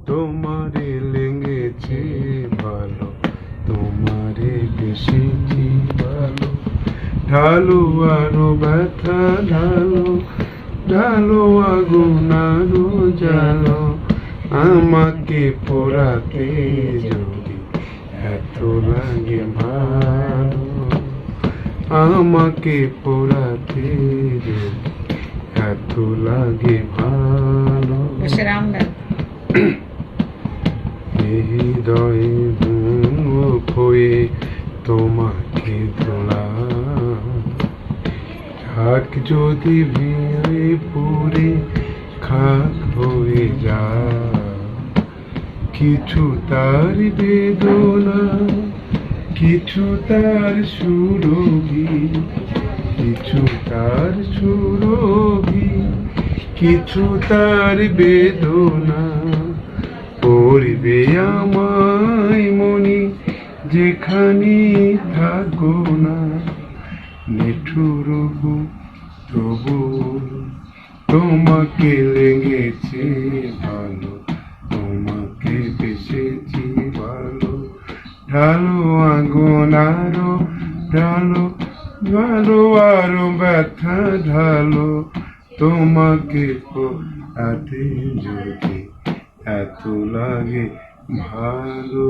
তোমারে লেগেছে ভালো, তোমারে বেশিছি ভালো। ঢালো আরো ব্যথা ঢালো, ঢালো আগুন আরো জ্বালো, আমাকে পোড়াতে যদি এত লাগে ভালো, আমাকে পোড়াতে যদি এত লাগে ভালো। হৃদয়ে মুখ হয়ে তোমাকে তোলা, ঢাক যদি ভেঙে পুড়ে খাক হয়ে যা, কিছু তার বেদনা, কিছু তার সুরভি, কিছু তার সুরভি, কিছু তার বেদনা। পড়বে আমায় মনি যেখানে থাকো না, নিঠুর তবু তোমাকে লেগেছে ভালো, তোমাকে বেসেছি ভালো। ঢালো আগুন আরো ঢালো, ঢালো আরো ব্যথা ঢালো, তোমাকে পোড়াতে যদি এত লাগে ভালো।